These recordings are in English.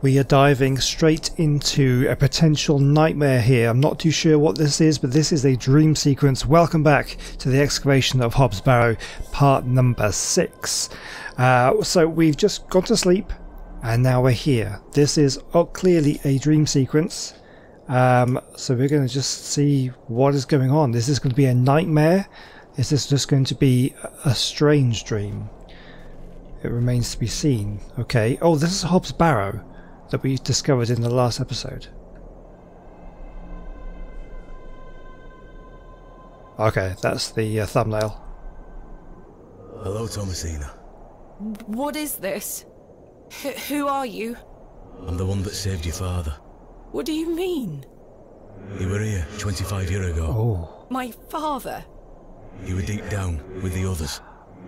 We are diving straight into a potential nightmare here. I'm not too sure what this is, but this is a dream sequence. Welcome back to the Excavation of Hob's Barrow, part number 6. So we've just gone to sleep, and now we're here. This is clearly a dream sequence. So we're going to just see what is going on. Is this going to be a nightmare? Is this just going to be a strange dream? It remains to be seen. Okay. Oh, this is Hob's Barrow that we discovered in the last episode. Okay, that's the thumbnail. Hello, Thomasina. What is this? Who are you? I'm the one that saved your father. What do you mean? You were here 25 years ago. Oh. My father? You were deep down with the others.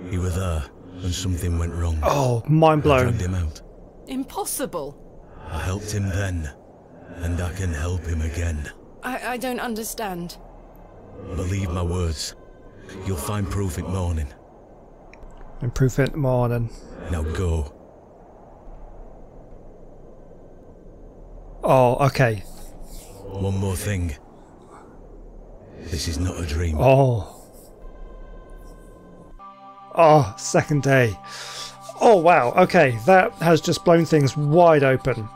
You were there, and something went wrong. Oh, mind I blown. dragged him out. Impossible. I helped him then, and I can help him again. I don't understand. Believe my words. You'll find proof in morning. And proof it in the morning. Now go. Oh, okay. One more thing. This is not a dream. Oh. Oh, second day. Oh wow, okay, that has just blown things wide open.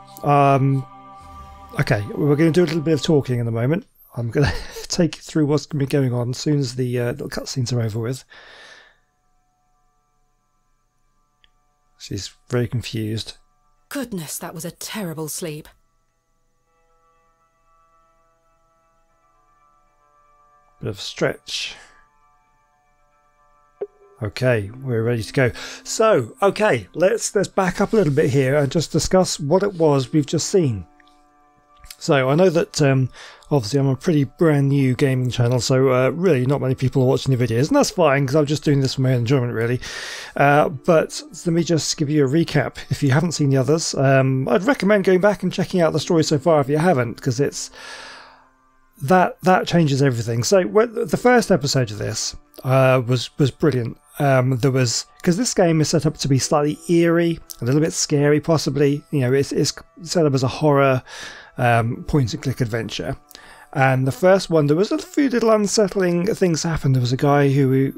Okay, we're going to do a little bit of talking in a moment. I'm going to take you through what's going to be going on as soon as the little cutscenes are over with. She's very confused. Goodness, that was a terrible sleep. Bit of a stretch. Okay, we're ready to go. So, okay, let's back up a little bit here and just discuss what it was we've just seen. So, I know that obviously I'm a pretty brand new gaming channel, so really not many people are watching the videos, and that's fine because I'm just doing this for my own enjoyment, really. But let me just give you a recap if you haven't seen the others. I'd recommend going back and checking out the story so far if you haven't, because it's that changes everything. So the first episode of this was brilliant. There was, because this game is set up to be slightly eerie, a little bit scary, possibly. You know, it's set up as a horror point and click adventure. And the first one, there was a few little unsettling things happen. There was a guy who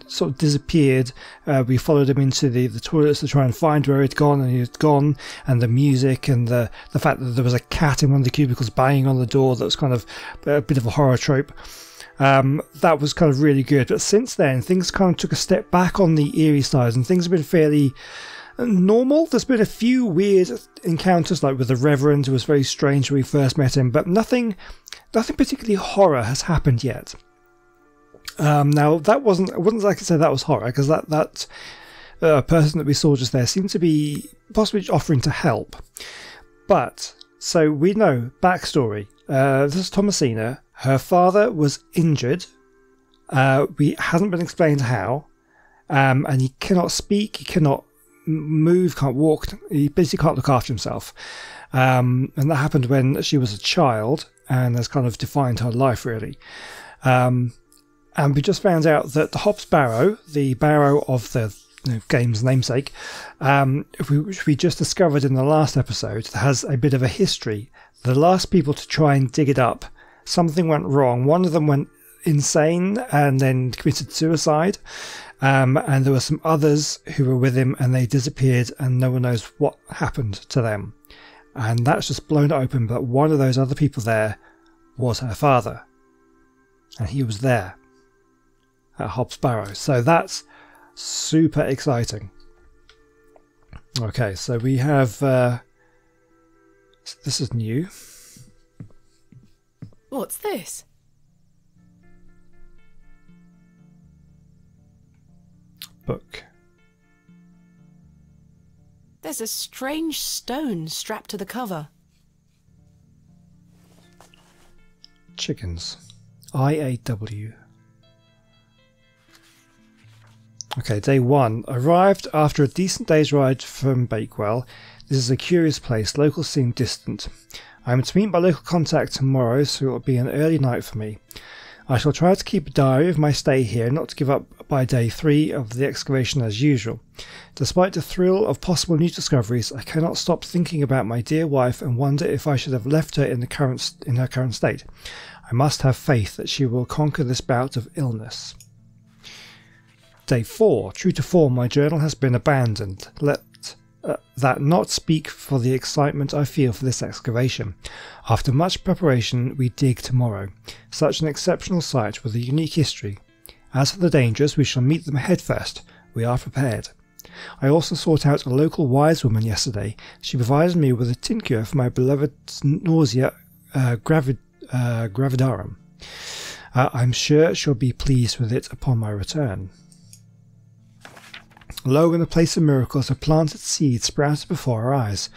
sort of disappeared. We followed him into the toilets to try and find where he'd gone, and he had gone. And the music and the fact that there was a cat in one of the cubicles banging on the door, that was kind of a bit of a horror trope. That was kind of really good. But since then, things kind of took a step back on the eerie side, and things have been fairly normal. There's been a few weird encounters, like with the Reverend, who was very strange when we first met him, but nothing particularly horror has happened yet. Now that I wouldn't like to say that was horror, because that person that we saw just there seemed to be possibly offering to help. But so we know backstory. This is Thomasina. Her father was injured. We hasn't been explained how, and he cannot speak. He cannot move, can't walk. He basically can't look after himself. And that happened when she was a child, and has kind of defined her life, really. And we just found out that the Hob's Barrow, the barrow of the game's namesake, which we just discovered in the last episode, has a bit of a history. The last people to try and dig it up, something went wrong. One of them went insane and then committed suicide. And there were some others who were with him, and they disappeared, and no one knows what happened to them. And that's just blown it open, but one of those other people there was her father. And he was there at Hob's Barrow. So that's super exciting. Okay, so we have... this is new. What's this? Book. There's a strange stone strapped to the cover. Chickens. IAW. Okay, day 1. Arrived after a decent day's ride from Bakewell. This is a curious place. Locals seem distant. I am to meet my local contact tomorrow, so it will be an early night for me. I shall try to keep a diary of my stay here, not to give up by day 3 of the excavation as usual. Despite the thrill of possible new discoveries, I cannot stop thinking about my dear wife and wonder if I should have left her in her current state. I must have faith that she will conquer this bout of illness. Day 4. True to form, my journal has been abandoned. Let that not speak for the excitement I feel for this excavation. After much preparation, we dig tomorrow. Such an exceptional site with a unique history. As for the dangers, we shall meet them headfirst. We are prepared. I also sought out a local wise woman yesterday. She provided me with a tincture for my beloved nausea gravidarum. I'm sure she'll be pleased with it upon my return. Lo, in the place of miracles, a planted seed sprouted before our eyes,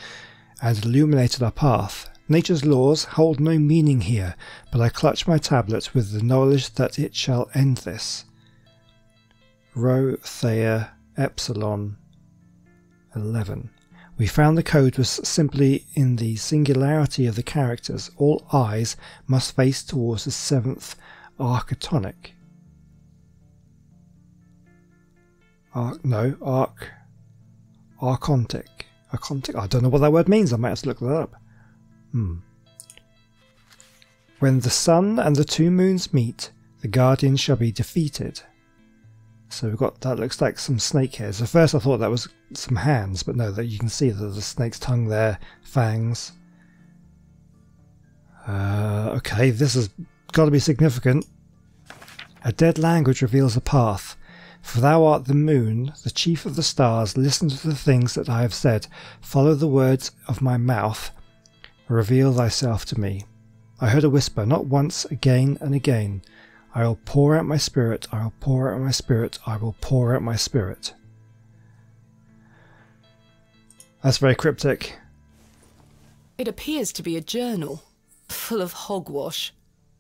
and illuminated our path. Nature's laws hold no meaning here, but I clutch my tablet with the knowledge that it shall end this. Rho Thea Epsilon 11. We found the code was simply in the singularity of the characters. All eyes must face towards the 7th architonic. Archontic. I don't know what that word means. I might have to look that up. When the sun and the 2 moons meet, the guardian shall be defeated. So we've got, that looks like some snake hairs. At first I thought that was some hands, but no, that you can see the snake's tongue there, fangs. Okay, this has got to be significant. A dead language reveals a path. For thou art the moon, the chief of the stars. Listen to the things that I have said. Follow the words of my mouth. Reveal thyself to me. I heard a whisper, not once, again and again. I will pour out my spirit, I will pour out my spirit, I will pour out my spirit. That's very cryptic. It appears to be a journal, full of hogwash.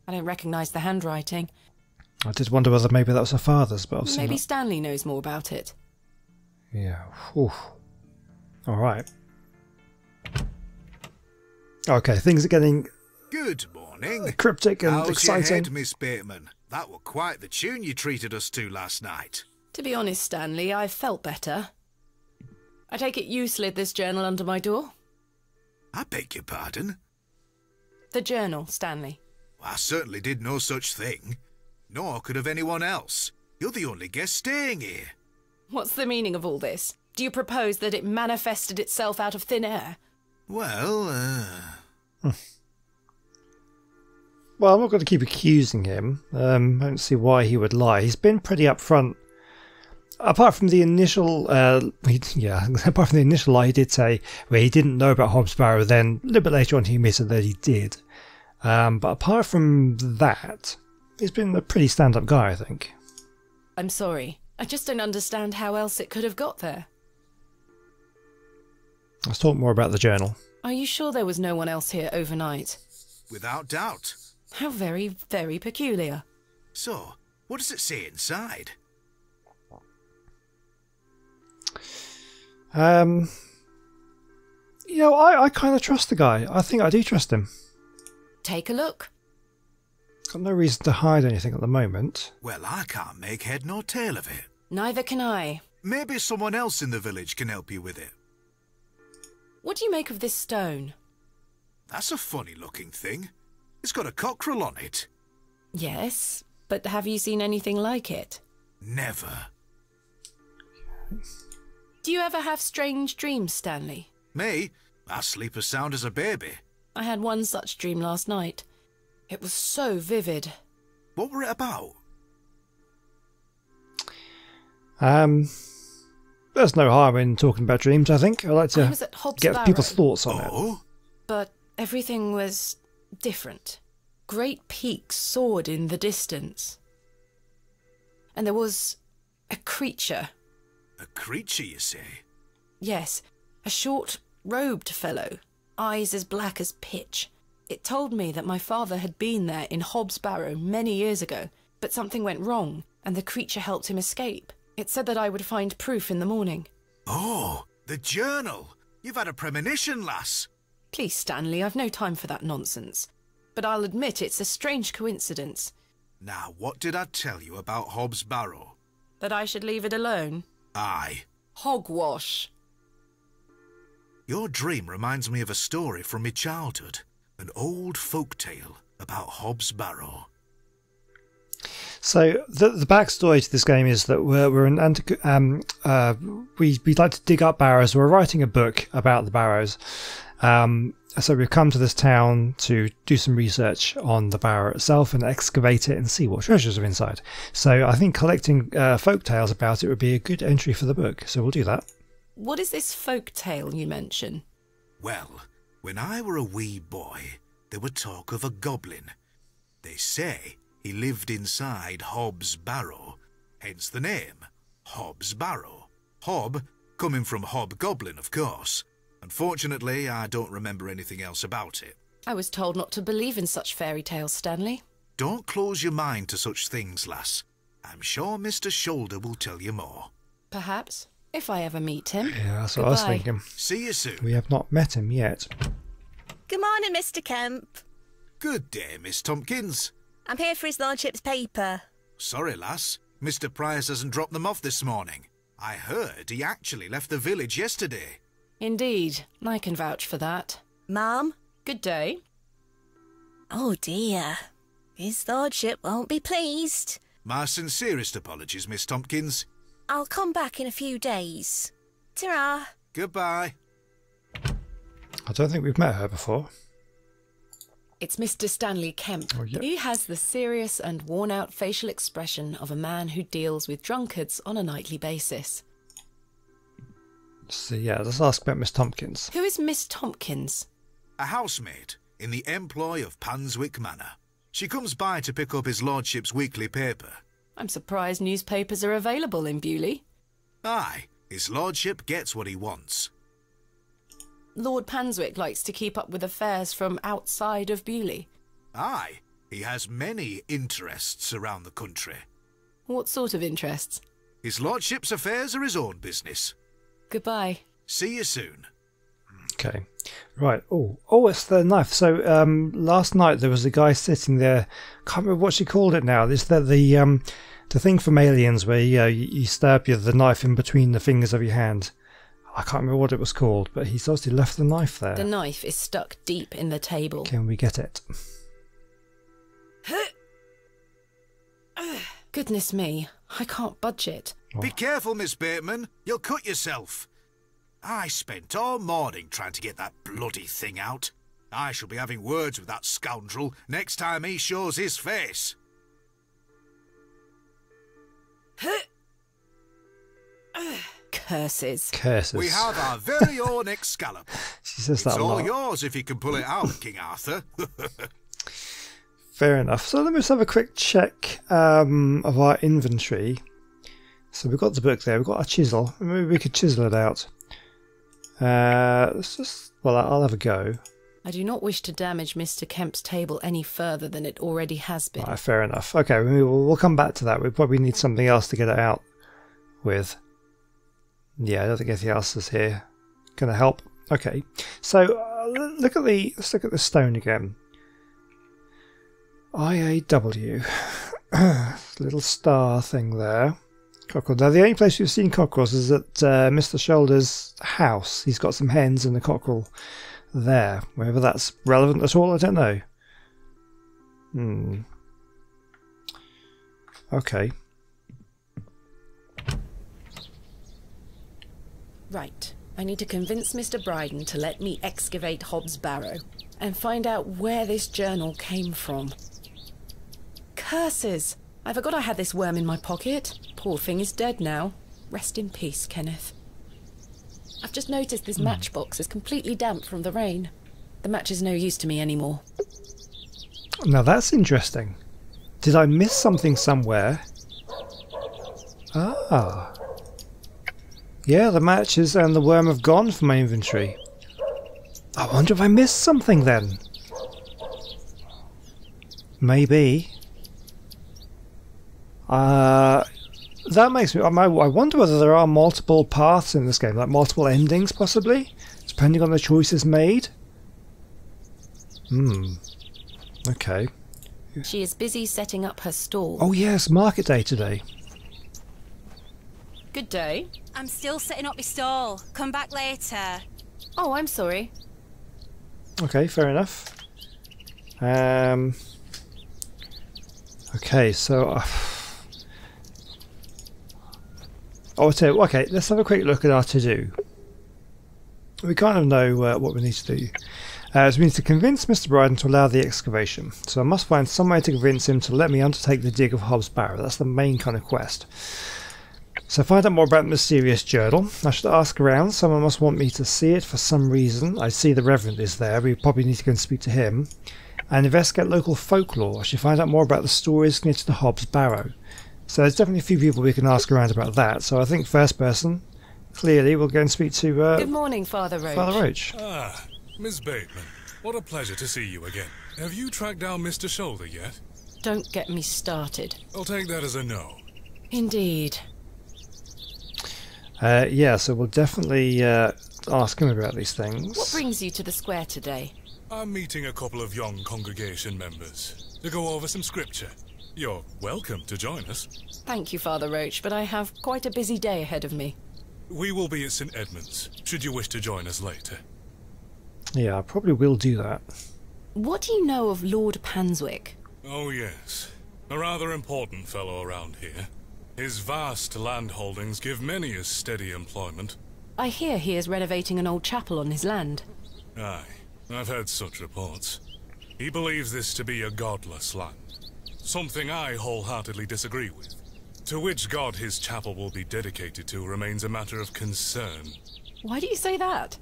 I don't recognise the handwriting. I did wonder whether maybe that was her father's, but obviously maybe not. Stanley knows more about it. Yeah. Whew. All right. Okay, things are getting Good morning. cryptic and How's exciting. your head, Miss Bateman? That were quite the tune you treated us to last night. To be honest, Stanley, I felt better. I take it you slid this journal under my door? I beg your pardon? The journal, Stanley. I certainly did no such thing. Nor could have anyone else. You're the only guest staying here. What's the meaning of all this? Do you propose that it manifested itself out of thin air? Well, Well, I'm not going to keep accusing him. I don't see why he would lie. He's been pretty upfront. Apart from the initial, apart from the initial lie he did say, where he didn't know about Hobbs Barrow, then a little bit later on he admitted that he did. But apart from that, he's been a pretty stand-up guy, I think. I'm sorry. I just don't understand how else it could have got there. Let's talk more about the journal. Are you sure there was no one else here overnight? without doubt. How very, very peculiar. So, what does it say inside? I kind of trust the guy. I think I do trust him. Take a look. Got no reason to hide anything at the moment. Well, I can't make head nor tail of it. Neither can I. Maybe someone else in the village can help you with it. What do you make of this stone? That's a funny-looking thing. It's got a cockerel on it. Yes, but have you seen anything like it? Never. Do you ever have strange dreams, Stanley? Me? I sleep as sound as a baby. I had one such dream last night. It was so vivid. What were it about? There's no harm in talking about dreams, I think. I like I to was at Hobbs get Barrow, people's thoughts on it. Oh? but everything was different. Great peaks soared in the distance. And there was a creature. A creature, you say? Yes, a short, robed fellow, eyes as black as pitch. It told me that my father had been there in Hobbs Barrow many years ago, but something went wrong, and the creature helped him escape. It said that I would find proof in the morning. Oh, the journal. You've had a premonition, lass. Please, Stanley, I've no time for that nonsense. But I'll admit it's a strange coincidence. Now, what did I tell you about Hob's Barrow? That I should leave it alone? Aye. Hogwash. Your dream reminds me of a story from my childhood. An old folk tale about Hob's Barrow. So the backstory to this game is that we're an we'd like to dig up barrows. We're writing a book about the barrows. So we've come to this town to do some research on the barrow itself and excavate it and see what treasures are inside. So I think collecting folk tales about it would be a good entry for the book. So we'll do that. What is this folk tale you mention? Well, when I were a wee boy, there were talk of a goblin. They say he lived inside Hob's Barrow, hence the name, Hob's Barrow. Hob, coming from hobgoblin, of course. Unfortunately, I don't remember anything else about it. I was told not to believe in such fairy tales, Stanley. Don't close your mind to such things, lass. I'm sure Mr. Shoulder will tell you more. Perhaps, if I ever meet him. Yeah, that's what I was Goodbye. thinking. See you soon. We have not met him yet. Good morning, Mr. Kemp. Good day, Miss Tompkins. I'm here for his lordship's paper. Sorry, lass. Mr. Price hasn't dropped them off this morning. I heard he actually left the village yesterday. Indeed, I can vouch for that. Ma'am? Good day. Oh dear. His lordship won't be pleased. My sincerest apologies, Miss Tompkins. I'll come back in a few days. Ta-ra. Goodbye. I don't think we've met her before. It's Mr. Stanley Kemp. Oh, yeah. He has the serious and worn-out facial expression of a man who deals with drunkards on a nightly basis. So yeah, let's ask about Miss Tompkins. Who is Miss Tompkins? A housemaid in the employ of Panswick Manor. She comes by to pick up his lordship's weekly paper. I'm surprised newspapers are available in Bewlay. Aye, his lordship gets what he wants. Lord Panswick likes to keep up with affairs from outside of Bewlay. Aye, he has many interests around the country. What sort of interests? His lordship's affairs are his own business. Goodbye. See you soon. Okay, right. Oh, it's the knife. So last night there was a guy sitting there. Can't remember what she called it now. Is that the thing from Aliens where you stab the knife in between the fingers of your hand? I can't remember what it was called, but he's obviously left the knife there. The knife is stuck deep in the table. Can we get it? Goodness me, I can't budge it. Be careful, Miss Bateman. You'll cut yourself. I spent all morning trying to get that bloody thing out. I shall be having words with that scoundrel next time he shows his face. Curses. Curses. We have our very own Excalibur. She says It's that a all lot. yours if you can pull it out, King Arthur. Fair enough. So let me just have a quick check of our inventory. So we've got the book there. We've got a chisel. Maybe we could chisel it out. Let's just... Well, I'll have a go. I do not wish to damage Mr. Kemp's table any further than it already has been. Right, fair enough. Okay, we'll come back to that. We probably need something else to get it out with. Yeah, I don't think anything else is here going to help. Okay, so let's look at the stone again. IAW, little star thing there. Cockerel. Now the only place we've seen cockerels is at Mr. Shoulder's house. He's got some hens and a cockerel there. Whether that's relevant at all, I don't know. Okay. Right. I need to convince Mr. Bryden to let me excavate Hob's Barrow and find out where this journal came from. Curses! I forgot I had this worm in my pocket. Poor thing is dead now. Rest in peace, Kenneth. I've just noticed this matchbox is completely damp from the rain. The match is no use to me anymore. Now that's interesting. Did I miss something somewhere? Ah. Yeah, the matches and the worm have gone from my inventory. I wonder if I missed something then. Maybe. That makes me... I wonder whether there are multiple paths in this game, like multiple endings possibly, depending on the choices made. Okay. She is busy setting up her stall. Oh yes, market day today. Good day. I'm still setting up my stall. Come back later. Oh, I'm sorry. Okay, fair enough. Okay, so I'll tell you. Okay, let's have a quick look at our to-do. We kind of know what we need to do. So we need to convince Mr. Bryden to allow the excavation. So I must find some way to convince him to let me undertake the dig of Hob's Barrow. That's the main kind of quest. So find out more about the mysterious journal. I should ask around. Someone must want me to see it for some reason. I see the Reverend is there. We probably need to go and speak to him. And investigate local folklore. I should find out more about the stories connected to Hob's Barrow. So there's definitely a few people we can ask around about that. So I think first person, clearly, we'll go and speak to Good morning, Father Roach. Father Roach. Ah, Miss Bateman. What a pleasure to see you again. Have you tracked down Mr. Shoulder yet? Don't get me started. I'll take that as a no. Indeed. Yeah, so we'll definitely ask him about these things. What brings you to the square today? I'm meeting a couple of young congregation members to go over some scripture. You're welcome to join us. Thank you, Father Roach, but I have quite a busy day ahead of me. We will be at St. Edmund's, should you wish to join us later. Yeah, I probably will do that. What do you know of Lord Panswick? Oh yes, a rather important fellow around here. His vast land holdings give many a steady employment. I hear he is renovating an old chapel on his land. Aye, I've heard such reports. He believes this to be a godless land, something I wholeheartedly disagree with. To which god his chapel will be dedicated to remains a matter of concern. Why do you say that?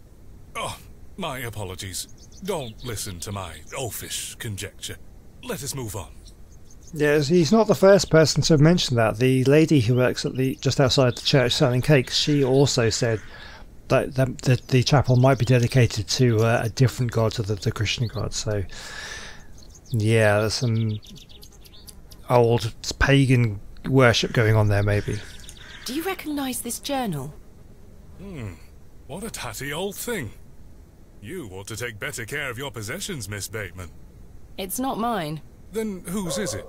Oh, my apologies. Don't listen to my oafish conjecture. Let us move on. Yes, he's not the first person to have mentioned that. The lady who works at just outside the church selling cakes, she also said that the chapel might be dedicated to a different god, to the Christian god. So, yeah, there's some old pagan worship going on there, maybe. Do you recognise this journal? What a tatty old thing. You ought to take better care of your possessions, Miss Bateman. It's not mine. Then whose is it?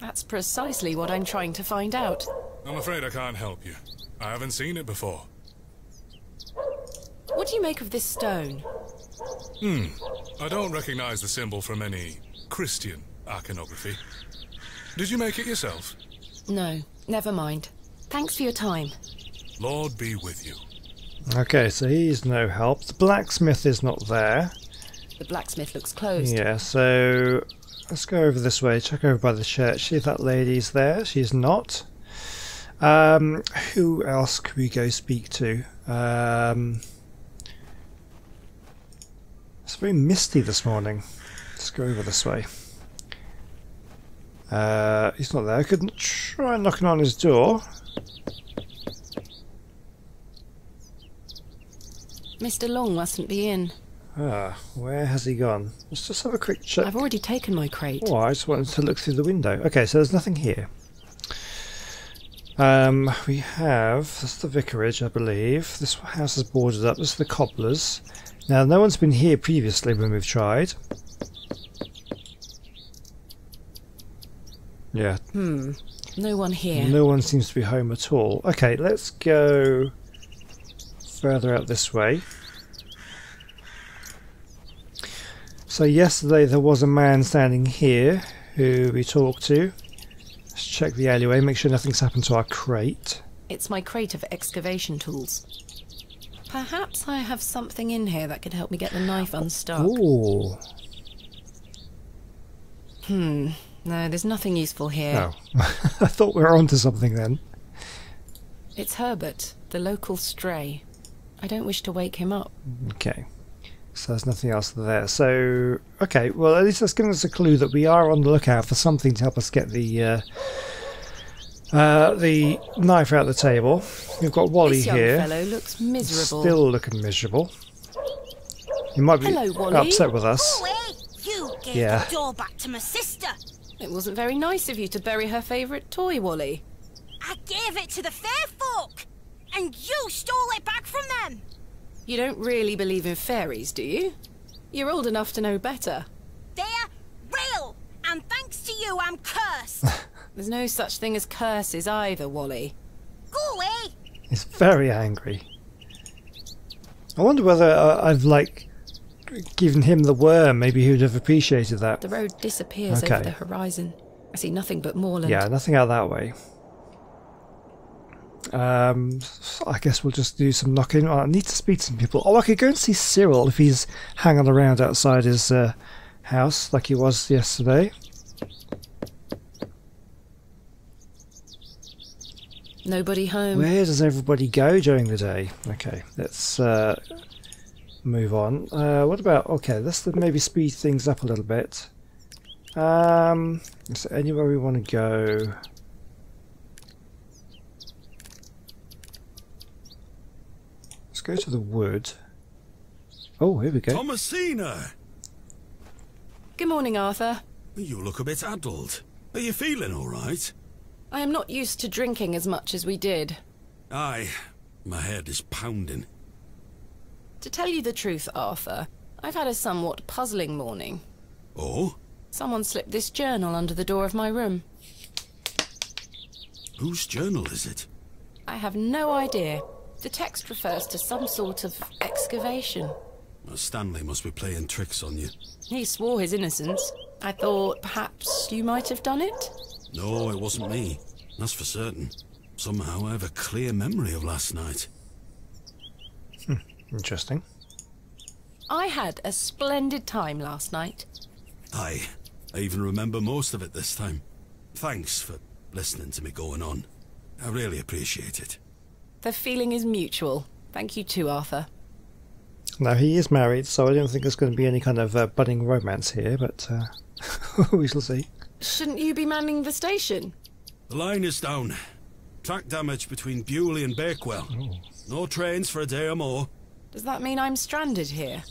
That's precisely what I'm trying to find out. I'm afraid I can't help you. I haven't seen it before. What do you make of this stone? I don't recognize the symbol from any Christian iconography. Did you make it yourself? No, never mind. Thanks for your time. Lord be with you. Okay, so he's no help. The blacksmith is not there. The blacksmith looks closed. Yeah, so let's go over this way, check over by the church, see if that lady's there. She's not. Who else could we go speak to? It's very misty this morning. Let's go over this way. He's not there. I couldn't try knocking on his door. Mr. Long mustn't be in. Ah, where has he gone? Let's just have a quick check. I've already taken my crate. Oh, I just wanted to look through the window. Okay, so there's nothing here. We have... That's the vicarage, I believe. This house is boarded up. This is the cobblers. Now, no one's been here previously when we've tried. Yeah. No one here. No one seems to be home at all. Okay, let's go further out this way. So yesterday there was a man standing here who we talked to. Let's check the alleyway, make sure nothing's happened to our crate. It's my crate of excavation tools. Perhaps I have something in here that could help me get the knife unstuck. Ooh. No, there's nothing useful here. Oh. I thought we were onto something then. It's Herbert, the local stray. I don't wish to wake him up. Okay. So there's nothing else there. So, okay, well at least that's giving us a clue that we are on the lookout for something to help us get the knife out of the table. We've got Wally This young here. fellow looks miserable. Still looking miserable. He might be Hello, Wally. upset with us. Oh, hey, you gave Yeah. the door back to my sister. It wasn't very nice of you to bury her favourite toy, Wally. I gave it to the fair folk, and you stole it back from them. You don't really believe in fairies, do you? You're old enough to know better. They're real, and thanks to you, I'm cursed. There's no such thing as curses either, Wally. Go away. He's very angry. I wonder whether I've, like, given him the worm. Maybe he would have appreciated that. The road disappears over the horizon. I see nothing but moorland. Yeah, nothing out that way. I guess we'll just do some knocking. I need to speak to some people. Oh, I could go and see Cyril if he's hanging around outside his house like he was yesterday. Nobody home. Where does everybody go during the day? Okay, let's move on. What about... Okay, let's maybe speed things up a little bit. Is there anywhere we want to go? Let's go to the wood. Oh, here we go. Thomasina! Good morning, Arthur. You look a bit addled. Are you feeling all right? I am not used to drinking as much as we did. Aye, my head is pounding. To tell you the truth, Arthur, I've had a somewhat puzzling morning. Oh? Someone slipped this journal under the door of my room. Whose journal is it? I have no idea. The text refers to some sort of excavation. Well, Stanley must be playing tricks on you. He swore his innocence. I thought perhaps you might have done it? No, it wasn't me. That's for certain. Somehow I have a clear memory of last night. Interesting. I had a splendid time last night. Aye, I even remember most of it this time. Thanks for listening to me going on. I really appreciate it. The feeling is mutual. Thank you too, Arthur. Now, he is married, so I don't think there's going to be any kind of budding romance here, but we shall see. Shouldn't you be manning the station? The line is down. Track damage between Bewlay and Bakewell. Oh. No trains for a day or more. Does that mean I'm stranded here?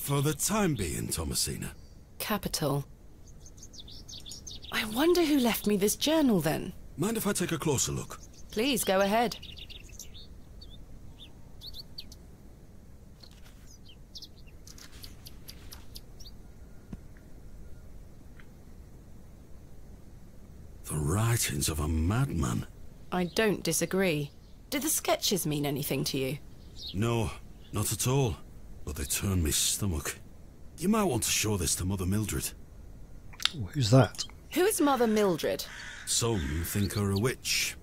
For the time being, Thomasina. Capital. I wonder who left me this journal then. Mind if I take a closer look? Please, go ahead. The writings of a madman. I don't disagree. Did the sketches mean anything to you? No, not at all. But they turn me stomach. You might want to show this to Mother Mildred. Who's that? Who is Mother Mildred? Some think her a witch.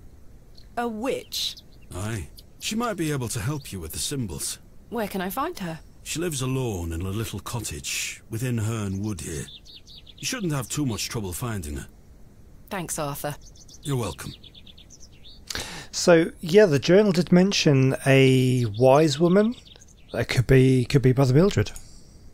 A witch? Aye. She might be able to help you with the symbols. Where can I find her? She lives alone in a little cottage within Herne Wood here. You shouldn't have too much trouble finding her. Thanks, Arthur. You're welcome. So, yeah, the journal did mention a wise woman. That could be Mother Mildred.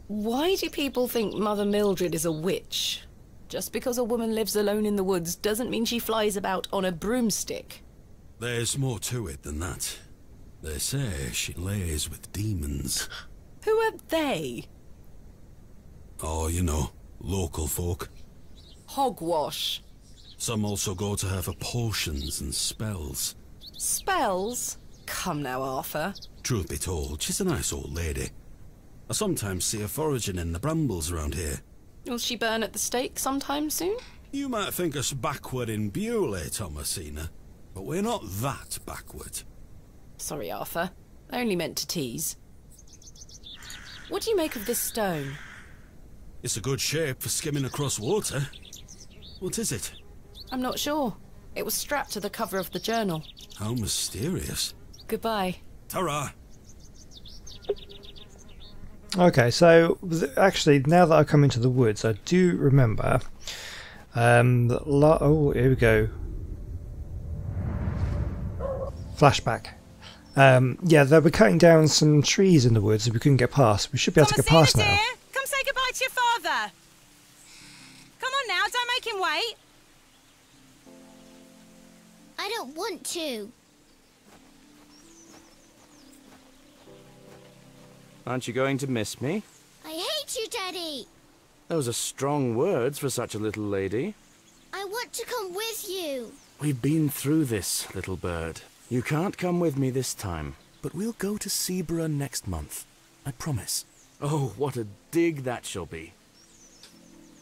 Why do people think Mother Mildred is a witch? Just because a woman lives alone in the woods doesn't mean she flies about on a broomstick. There's more to it than that. They say she lays with demons. Who are they? Oh, you know, local folk. Hogwash. Some also go to her for potions and spells. Spells? Come now, Arthur. Truth be told, she's a nice old lady. I sometimes see her foraging in the brambles around here. Will she burn at the stake sometime soon? You might think us backward in Bewlay, Thomasina, but we're not that backward. Sorry, Arthur. I only meant to tease. What do you make of this stone? It's a good shape for skimming across water. What is it? I'm not sure. It was strapped to the cover of the journal. How mysterious. Goodbye. Ta-ra! Okay, so actually, now that I've come into the woods, I do remember. Oh, here we go. Flashback. Yeah, they were cutting down some trees in the woods, and we couldn't get past. We should be able to get past now. Dear, come say goodbye to your father. Come on now, don't make him wait. I don't want to. Aren't you going to miss me? I hate you, Daddy. Those are strong words for such a little lady. I want to come with you. We've been through this, little bird. You can't come with me this time, but we'll go to Seaborough next month. I promise. Oh, what a dig that shall be.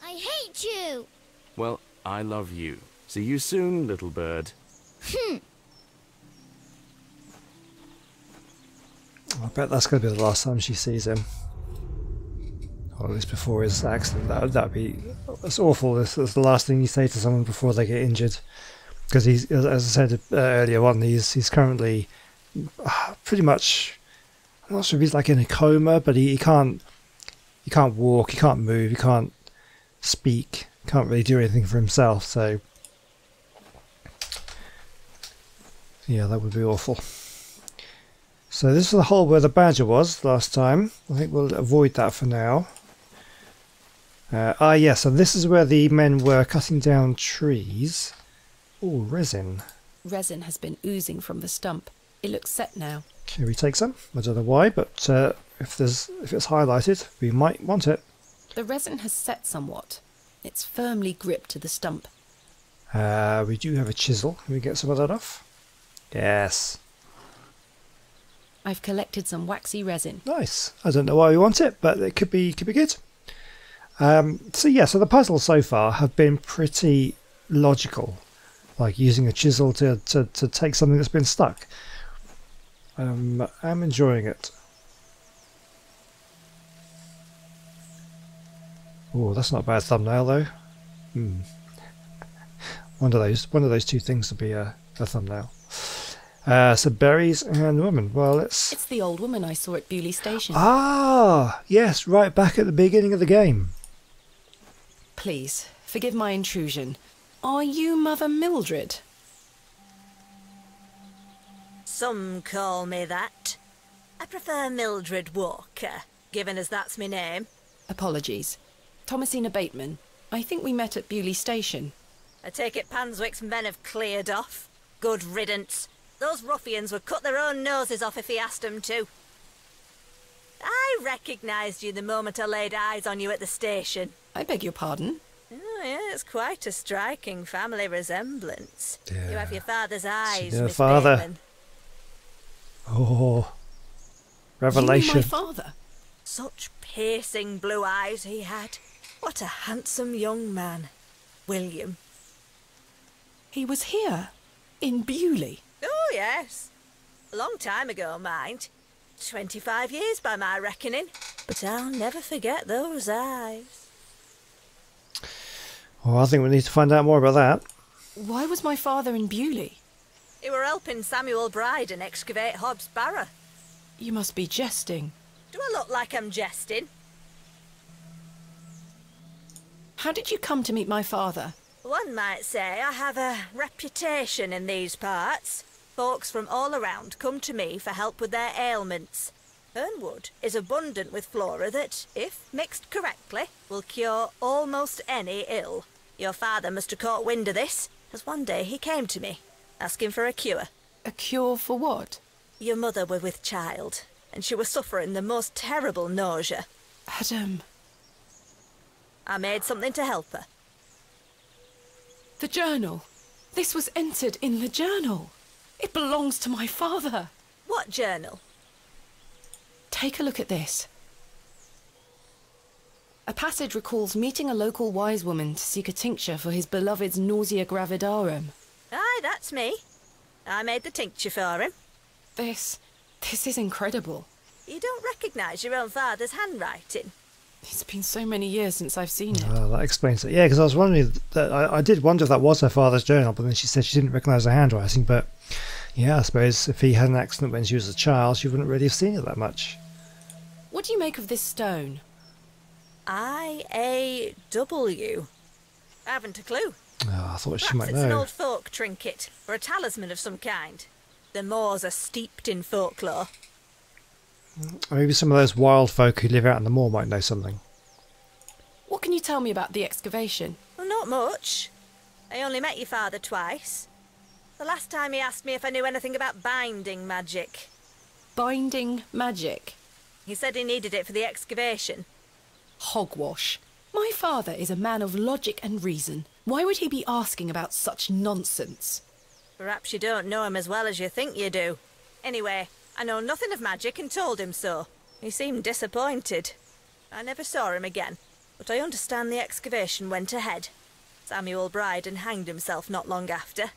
I hate you. Well, I love you. See you soon, little bird. I bet that's going to be the last time she sees him. Or at least before his accident. That'd be... That's awful. That's the last thing you say to someone before they get injured. Because he's, as I said earlier on, he's currently pretty much... I'm not sure if he's like in a coma, but he can't walk, he can't move, he can't speak, can't really do anything for himself, so... Yeah, that would be awful. So this is the hole where the badger was last time. I think we'll avoid that for now. Yes, so this is where the men were cutting down trees. Oh, resin. Resin has been oozing from the stump. It looks set now. Can we take some? I don't know why, but if it's highlighted, we might want it. The resin has set somewhat. It's firmly gripped to the stump. We do have a chisel. Can we get some of that off? Yes. I've collected some waxy resin. Nice. I don't know why we want it, but it could be good. So the puzzles so far have been pretty logical, like using a chisel to take something that's been stuck. I'm enjoying it. Oh, that's not a bad thumbnail though. One of those two things to be a thumbnail. So berries and woman. Well, It's the old woman I saw at Bewlay Station. Ah, yes, right back at the beginning of the game. Please, forgive my intrusion. Are you Mother Mildred? Some call me that. I prefer Mildred Walker, given as that's my name. Apologies. Thomasina Bateman. I think we met at Bewlay Station. I take it Panswick's men have cleared off. Good riddance. Those ruffians would cut their own noses off if he asked them to. I recognised you the moment I laid eyes on you at the station. I beg your pardon? Oh, yeah, it's quite a striking family resemblance. Yeah. You have your father's eyes, Your Miss father. Bateman. Oh, revelation. You, my father? Such piercing blue eyes he had. What a handsome young man. William. He was here, in Bewlay. Oh, yes. A long time ago, mind. 25 years by my reckoning. But I'll never forget those eyes. Well, I think we need to find out more about that. Why was my father in Bewlay? He were helping Samuel Bryden excavate Hob's Barrow. You must be jesting. Do I look like I'm jesting? How did you come to meet my father? One might say I have a reputation in these parts. Folks from all around come to me for help with their ailments. Hernwood is abundant with flora that, if mixed correctly, will cure almost any ill. Your father must have caught wind of this, as one day he came to me, asking for a cure. A cure for what? Your mother were with child, and she was suffering the most terrible nausea. Adam. I made something to help her. The journal. This was entered in the journal. It belongs to my father. What journal? Take a look at this. A passage recalls meeting a local wise woman to seek a tincture for his beloved's nausea gravidarum. Aye, that's me. I made the tincture for him. This is incredible. You don't recognise your own father's handwriting? It's been so many years since I've seen it. Oh, that explains it. Yeah, because I was wondering that I did wonder if that was her father's journal, but then she said she didn't recognise the handwriting. But yeah, I suppose if he had an accident when she was a child, she wouldn't really have seen it that much. What do you make of this stone? I-A-W. I haven't a clue. Oh, I thought she Perhaps might it's an know. old folk trinket, or a talisman of some kind. The moors are steeped in folklore. Or maybe some of those wild folk who live out in the moor might know something. What can you tell me about the excavation? Well, not much. I only met your father twice. The last time he asked me if I knew anything about binding magic. Binding magic. He said he needed it for the excavation. Hogwash. My father is a man of logic and reason. Why would he be asking about such nonsense? Perhaps you don't know him as well as you think you do. Anyway, I know nothing of magic and told him so. He seemed disappointed. I never saw him again, but I understand the excavation went ahead. Samuel Bryden hanged himself not long after.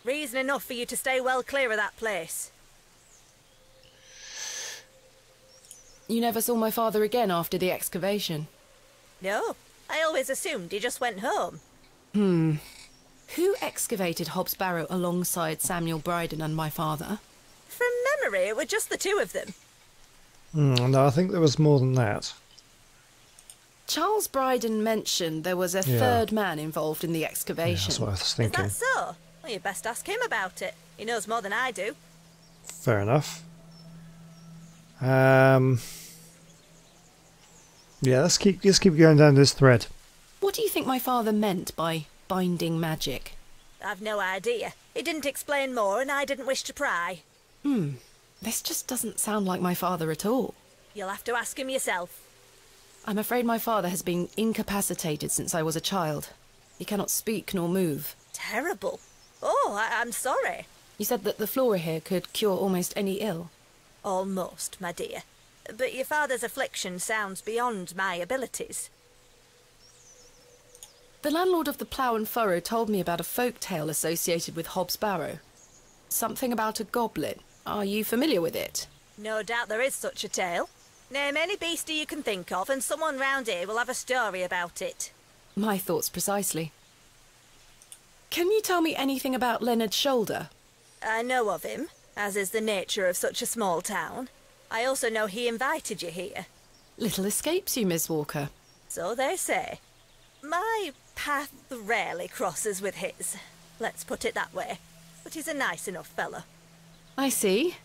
Reason enough for you to stay well clear of that place. You never saw my father again after the excavation? No, I always assumed he just went home. Who excavated Hobbs Barrow alongside Samuel Bryden and my father? From memory, it were just the two of them. No, I think there was more than that. Charles Bryden mentioned there was a third man involved in the Yeah, excavation. that's what I was Is thinking. that so? Well, you best ask him about it. He knows more than I do. Fair enough. Yeah, let's keep going down this thread. What do you think my father meant by binding magic? I've no idea. He didn't explain more, and I didn't wish to pry. This just doesn't sound like my father at all. You'll have to ask him yourself. I'm afraid my father has been incapacitated since I was a child. He cannot speak nor move. Terrible. Oh, I'm sorry. You said that the flora here could cure almost any ill. Almost, my dear. But your father's affliction sounds beyond my abilities. The landlord of the Plough and Furrow told me about a folk tale associated with Hobbs Barrow. Something about a goblin. Are you familiar with it? No doubt there is such a tale. Name any beastie you can think of, and someone round here will have a story about it. My thoughts precisely. Can you tell me anything about Leonard Shoulder? I know of him, as is the nature of such a small town. I also know he invited you here. Little escapes you, Miss Walker. So they say. My path rarely crosses with his. Let's put it that way. But he's a nice enough fellow. I see.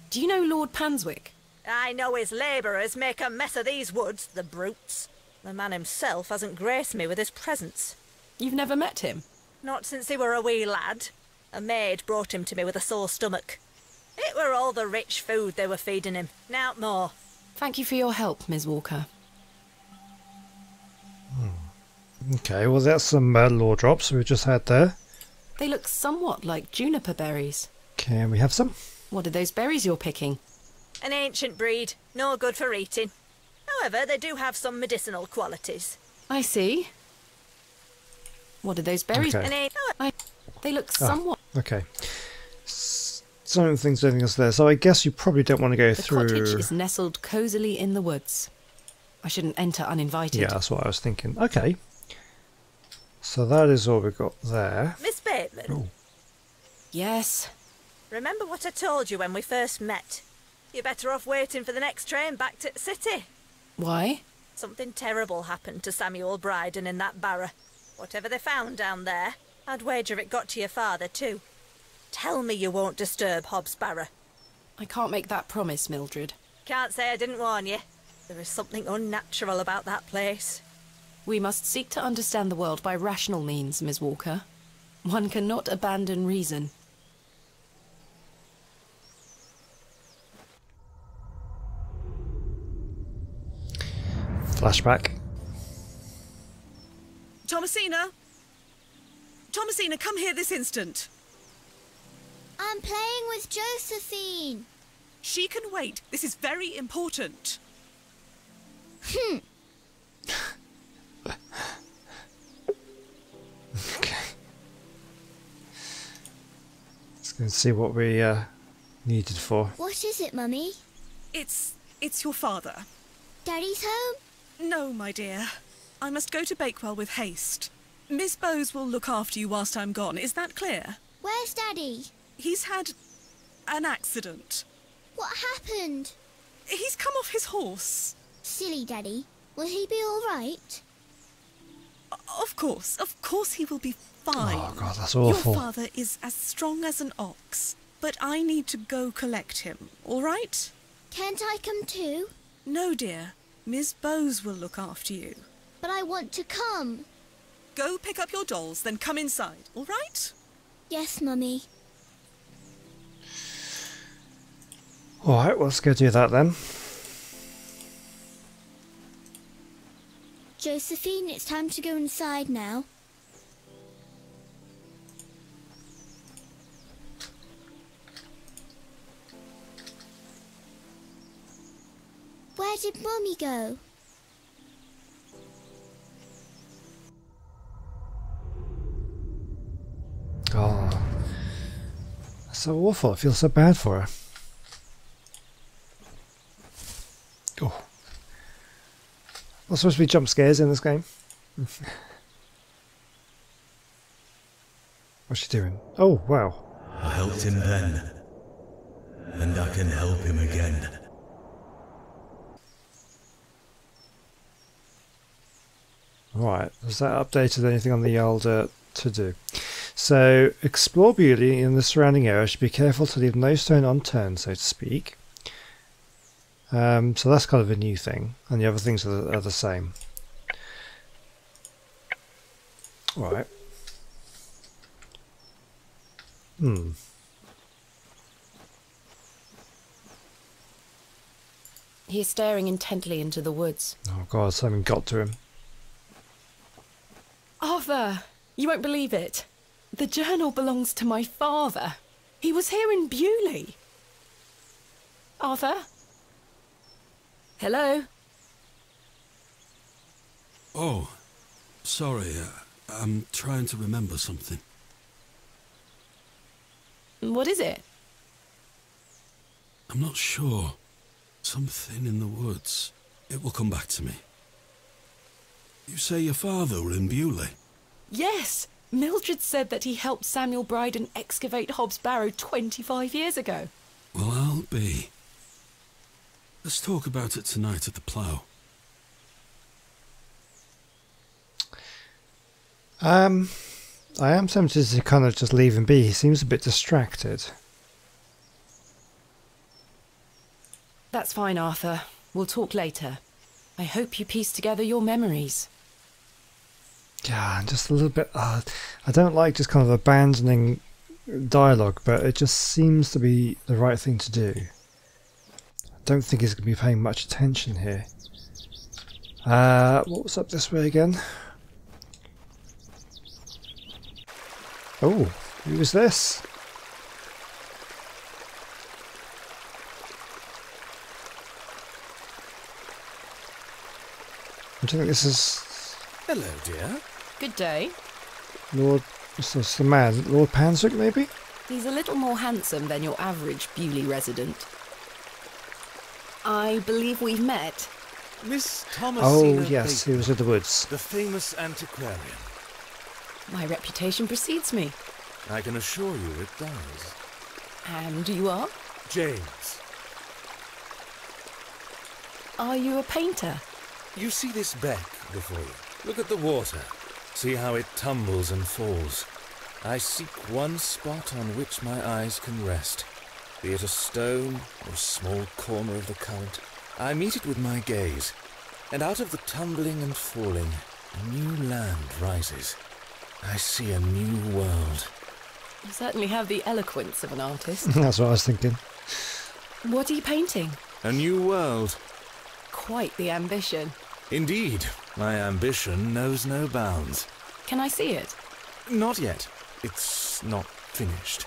Do you know Lord Panswick? I know his labourers make a mess of these woods, the brutes. The man himself hasn't graced me with his presence. You've never met him? Not since he were a wee lad. A maid brought him to me with a sore stomach. It were all the rich food they were feeding him, nowt more. Thank you for your help, Miss Walker. Okay, well that's some lore drops we've just had there. They look somewhat like juniper berries. Can we have some? What are those berries you're picking? An ancient breed, no good for eating. However, they do have some medicinal qualities. I see. What are those berries? Okay. They look somewhat... Okay. Some of the things leading us there, so I guess you probably don't want to go The through... cottage is nestled cosily in the woods. I shouldn't enter uninvited. Yeah, that's what I was thinking. Okay. So that is all we've got there. Miss Bateman, Oh. Yes. remember what I told you when we first met? You're better off waiting for the next train back to the city. Why? Something terrible happened to Samuel Bryden in that barrow. Whatever they found down there, I'd wager it got to your father too. Tell me you won't disturb Hobbs Barrow. I can't make that promise, Mildred. Can't say I didn't warn you. There is something unnatural about that place. We must seek to understand the world by rational means, Miss Walker. One cannot abandon reason. Flashback. Thomasina! Thomasina, come here this instant. I'm playing with Josephine. She can wait. This is very important. Okay. Let's go and see what we needed for. What is it, Mummy? It's your father. Daddy's home? No, my dear. I must go to Bakewell with haste. Miss Bowes will look after you whilst I'm gone. Is that clear? Where's Daddy? He's had an accident. What happened? He's come off his horse. Silly Daddy. Will he be all right? Of course he will be fine. Oh God, that's awful. Your father is as strong as an ox, but I need to go collect him, all right? Can't I come too? No, dear. Miss Bowes will look after you. But I want to come. Go pick up your dolls, then come inside, all right? Yes, Mummy. Alright, well, let's go do that then. Josephine, it's time to go inside now. Where did Mummy go? So awful. I feel so bad for her. Oh. Not supposed to be jump scares in this game. What's she doing? Oh, wow. I helped him then, and I can help him again. Right, has that updated anything on the old to-do? So, explore Bewlay in the surrounding area. Should be careful to leave no stone unturned, so to speak. So that's kind of a new thing, and the other things are the same. Right. He is staring intently into the woods. Oh god, something got to him. Arthur, you won't believe it. The journal belongs to my father. He was here in Bewlay. Arthur? Hello? Oh, sorry. I'm trying to remember something. What is it? I'm not sure. Something in the woods. It will come back to me. You say your father were in Bewlay? Yes! Mildred said that he helped Samuel Bryden excavate Hobb's Barrow 25 years ago. Well, I'll be. Let's talk about it tonight at the plough. I am tempted to kind of just leave him be. He seems a bit distracted. That's fine, Arthur. We'll talk later. I hope you piece together your memories. Yeah, just a little bit... I don't like just kind of abandoning dialogue, but it just seems to be the right thing to do. I don't think he's going to be paying much attention here. What was up this way again? Oh, who was this? I don't think this is... Hello, dear. Good day. Lord... What's this, the man? Lord Panswick, maybe? He's a little more handsome than your average Bewlay resident. I believe we've met. Miss Thomasina Oh, yes, Bateman, he was in the woods. the famous antiquarian. My reputation precedes me. I can assure you it does. And you are? James, Are you a painter? you see this beck before you? Look at the water. See how it tumbles and falls. I seek one spot on which my eyes can rest. Be it a stone or a small corner of the current. I meet it with my gaze, and out of the tumbling and falling, a new land rises. I see a new world. You certainly have the eloquence of an artist. That's what I was thinking. What are you painting? A new world. Quite the ambition. Indeed, my ambition knows no bounds. Can I see it? Not yet. It's not finished.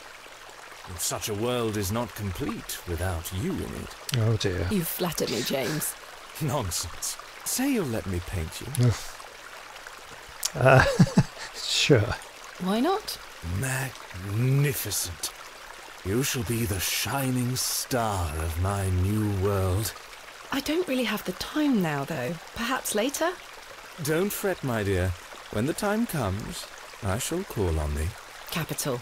And such a world is not complete without you in it. Oh dear. You flatter me, James. Nonsense. Say you'll let me paint you. Sure. Why not? Magnificent. You shall be the shining star of my new world. I don't really have the time now, though. Perhaps later? Don't fret, my dear. When the time comes, I shall call on thee. Capital.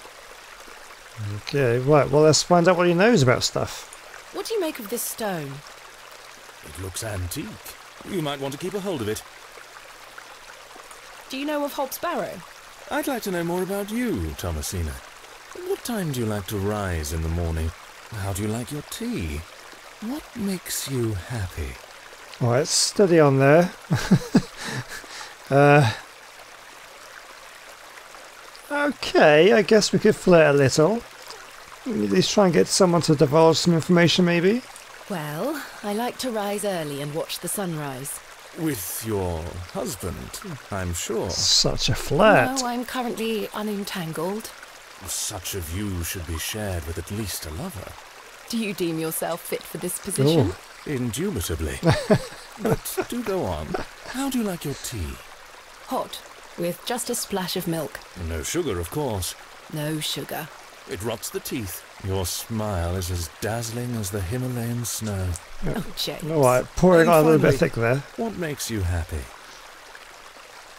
Okay, right, well let's find out what he knows about stuff. What do you make of this stone? It looks antique. You might want to keep a hold of it. Do you know of Hobb's Barrow? I'd like to know more about you, Thomasina. What time do you like to rise in the morning? How do you like your tea? What makes you happy? Alright, steady on there. Okay, I guess we could flirt a little. At least try and get someone to divulge some information, maybe. Well, I like to rise early and watch the sunrise. With your husband, I'm sure. Such a flirt. No, I'm currently unentangled. Such a view should be shared with at least a lover. Do you deem yourself fit for this position? Indubitably. But do go on. How do you like your tea? Hot, with just a splash of milk. No sugar, of course. No sugar. It rots the teeth. Your smile is as dazzling as the Himalayan snow. Oh, James. All right, pouring And on a little bit finally, thick there. What makes you happy?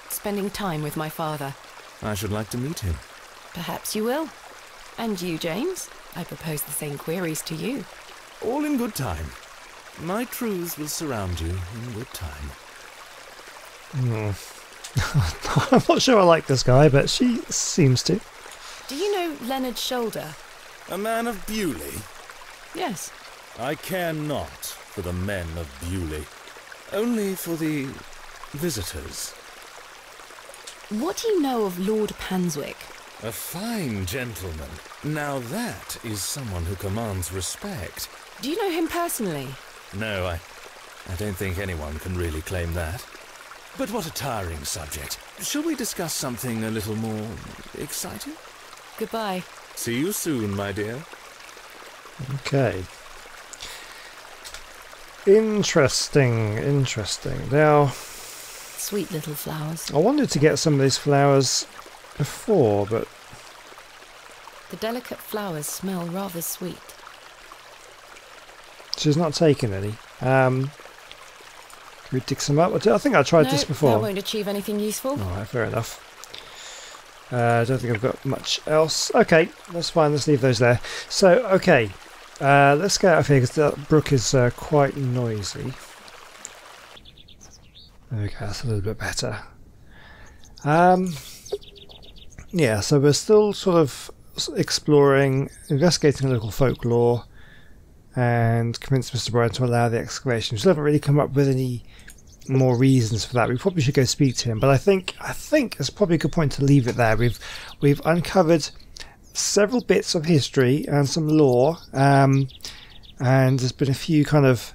Spending time with my father. I should like to meet him. Perhaps you will. And you, James? I propose the same queries to you. All in good time. My truths will surround you in good time. I'm not sure I like this guy, but she seems to. Do you know Leonard Shoulder? A man of Bewlay? Yes. I care not for the men of Bewlay. Only for the visitors. What do you know of Lord Panswick? A fine gentleman. Now that is someone who commands respect. Do you know him personally? No, I don't think anyone can really claim that. But what a tiring subject. Shall we discuss something a little more exciting? Goodbye. See you soon, my dear. Okay. Interesting. Now, Sweet little flowers. I wanted to get some of these flowers before, but The delicate flowers smell rather sweet. she's not taking any. Can we dig some up? I think I tried this before. That won't achieve anything useful. Alright, fair enough. I don't think I've got much else. Okay, that's fine. Let's leave those there. So, okay. Let's get out of here because that brook is quite noisy. There we go. That's a little bit better. Yeah, so we're still sort of exploring, investigating local folklore, and convinced Mr. Bryan to allow the excavation. We still haven't really come up with any more reasons for that. We probably should go speak to him, but I think it's probably a good point to leave it there. We've uncovered several bits of history and some lore, and there's been a few kind of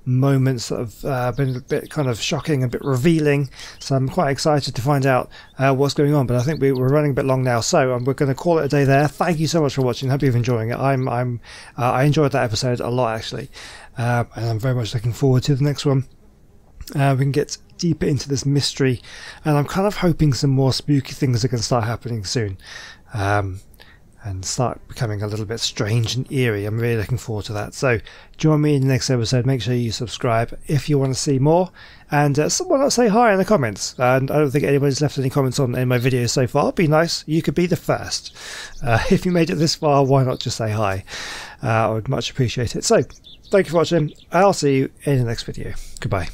moments that have been a bit kind of shocking, a bit revealing, so I'm quite excited to find out what's going on. But I think we're running a bit long now, so we're going to call it a day there. Thank you so much for watching. Hope you're enjoying it. I enjoyed that episode a lot, actually, and I'm very much looking forward to the next one. We can get deeper into this mystery, and I'm kind of hoping some more spooky things are going to start happening soon, and start becoming a little bit strange and eerie. I'm really looking forward to that. So join me in the next episode. Make sure you subscribe if you want to see more, and someone else say hi in the comments. And I don't think anybody's left any comments on any of my videos so far. It'd be nice. You could be the first. If you made it this far, why not just say hi? I would much appreciate it. So thank you for watching. I'll see you in the next video. Goodbye.